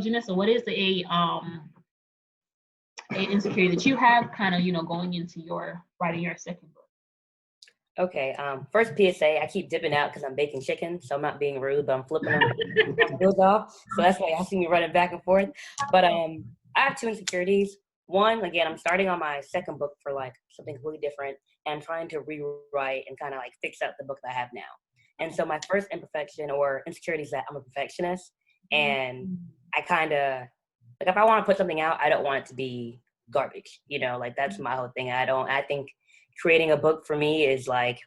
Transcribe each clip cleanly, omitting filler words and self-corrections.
Janessa, what is a insecurity that you have kind of, going into your writing your second book? Okay. First PSA, I keep dipping out because I'm baking chicken, so I'm not being rude, but I'm flipping them those off. So that's why I see me running back and forth. But I have two insecurities. One, again, I'm starting on my second book for like something completely different, and I'm trying to rewrite and kind of like fix up the book that I have now. And so my first imperfection or insecurity is that I'm a perfectionist, and I kind of like if I want to put something out, I don't want it to be garbage. Like that's my whole thing. I think creating a book for me is like,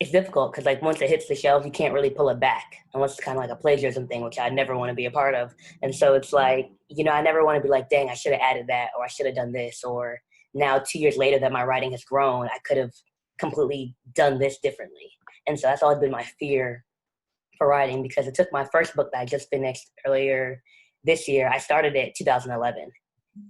it's difficult because like once it hits the shelves, you can't really pull it back unless it's kind of like a plagiarism thing, which I never want to be a part of. And so it's like, I never want to be like, dang, I should have added that, or I should have done this, or now 2 years later that my writing has grown, I could have completely done this differently. And so that's always been my fear for writing, because it took my first book that I just finished earlier this year. I started it 2011,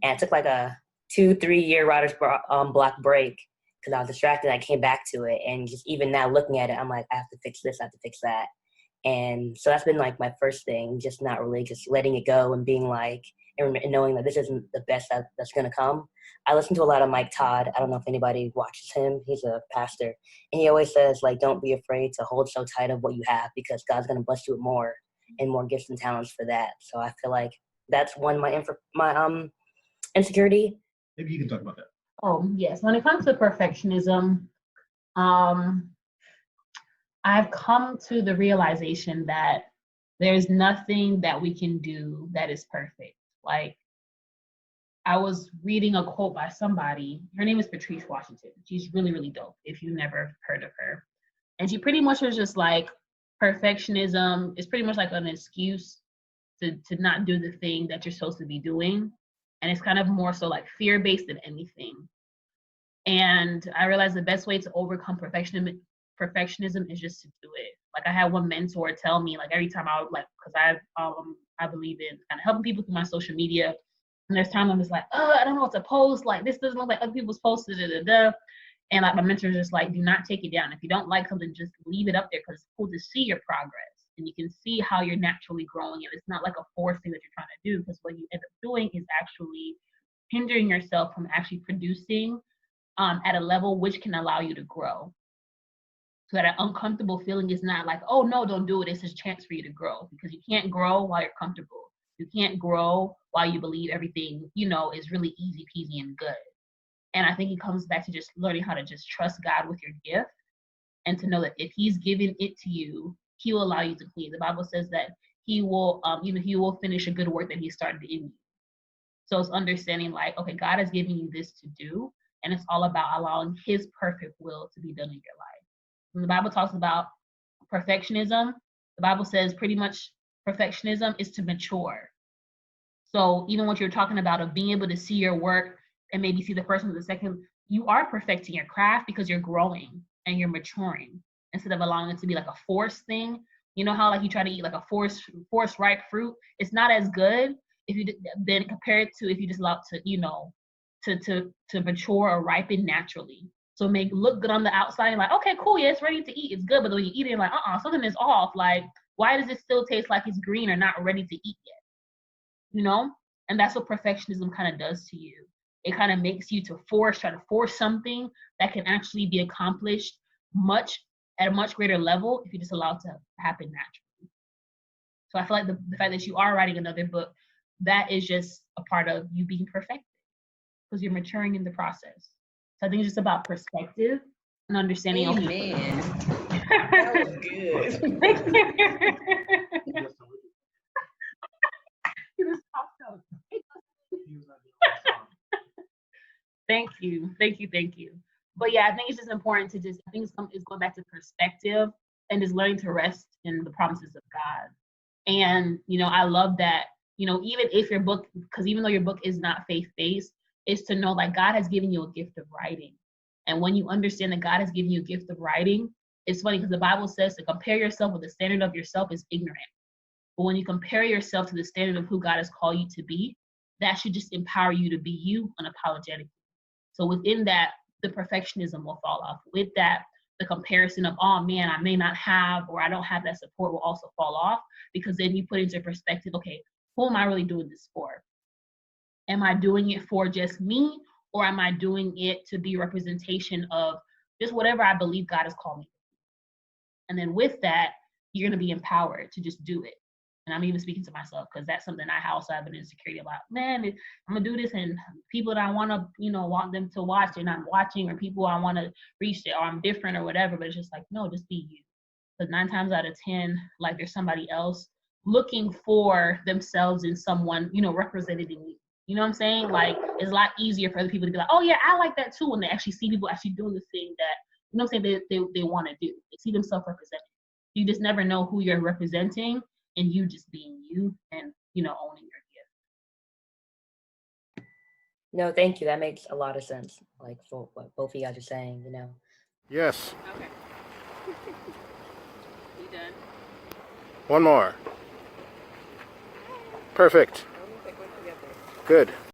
and it took like a 2-3 year writer's block break because I was distracted. I came back to it, and just even now looking at it, I'm like, I have to fix this, I have to fix that. And so that's been like my first thing, just not really just letting it go and being like, and knowing that this isn't the best that's going to come. I listen to a lot of Mike Todd. I don't know if anybody watches him. He's a pastor. And he always says, like, don't be afraid to hold so tight of what you have, because God's going to bless you with more and more gifts and talents for that. So I feel like that's one of my insecurity. Maybe you can talk about that. Oh, yes. When it comes to perfectionism, I've come to the realization that there's nothing that we can do that is perfect. Like, I was reading a quote by somebody. Her name is Patrice Washington. She's really, really dope if you've never heard of her. And she pretty much was just like, perfectionism is pretty much like an excuse to not do the thing that you're supposed to be doing. And it's kind of more so like fear-based than anything. And I realized the best way to overcome perfectionism is just to do it. Like, I had one mentor tell me, like, every time I would like, because I believe in kind of helping people through my social media. And there's times I'm just like, oh, I don't know what to post. Like, this doesn't look like other people's posts. And like my mentor is just like, do not take it down. If you don't like something, just leave it up there, because it's cool to see your progress. And you can see how you're naturally growing. And it's not like a forced thing that you're trying to do, because what you end up doing is actually hindering yourself from actually producing at a level which can allow you to grow. So that uncomfortable feeling is not like, oh no, don't do it. It's a chance for you to grow, because you can't grow while you're comfortable. You can't grow while you believe everything, is really easy peasy and good. And I think it comes back to just learning how to just trust God with your gift, and to know that if He's given it to you, He will allow you to clean. The Bible says that He will, He will finish a good work that He started in you. So it's understanding like, okay, God has given you this to do, and it's all about allowing His perfect will to be done in your life. When the Bible talks about perfectionism, the Bible says pretty much perfectionism is to mature. So even what you're talking about of being able to see your work and maybe see the person of the second, you are perfecting your craft because you're growing and you're maturing, instead of allowing it to be like a forced thing. You know how like you try to eat like a forced ripe fruit? It's not as good if you then compare it to if you just allow it to mature or ripen naturally. So it may look good on the outside and like, okay, cool, yeah, it's ready to eat, it's good. But when you eat it, you're like, something is off. Like, why does it still taste like it's green or not ready to eat yet? And that's what perfectionism kind of does to you. It kind of makes you try to force something that can actually be accomplished at a much greater level if you just allow it to happen naturally. So I feel like the fact that you are writing another book, that is just a part of you being perfected, because you're maturing in the process. So I think it's just about perspective and understanding. Amen. That was good. Thank you. But yeah, I think it's just important to I think it's going back to perspective and just learning to rest in the promises of God. And, I love that, even if your book, because even though your book is not faith-based, is to know like God has given you a gift of writing. And when you understand that God has given you a gift of writing, it's funny because the Bible says to compare yourself with the standard of yourself is ignorant. But when you compare yourself to the standard of who God has called you to be, that should just empower you to be you unapologetically. So within that, the perfectionism will fall off. With that, the comparison of, oh man, I may not have, or I don't have that support will also fall off, because then you put into perspective, okay, who am I really doing this for? Am I doing it for just me, or am I doing it to be a representation of just whatever I believe God has called me? And then with that, you're going to be empowered to just do it. And I'm even speaking to myself because that's something I also have an insecurity about. Man, I'm going to do this, and people that I want to, want them to watch, they're not watching, or people I want to reach, or I'm different or whatever. But it's just like, no, just be you. Because 9 times out of 10, like, there's somebody else looking for themselves in someone, represented in you. You know what I'm saying? Like, it's a lot easier for other people to be like, oh yeah, I like that too, when they actually see people actually doing the thing that, I'm saying, they want to do. They see themselves represented. You just never know who you're representing, and you just being you and, owning your gift. No, thank you. That makes a lot of sense. Like for what both of you guys are saying, Yes. Okay. You done? One more. Perfect. Good.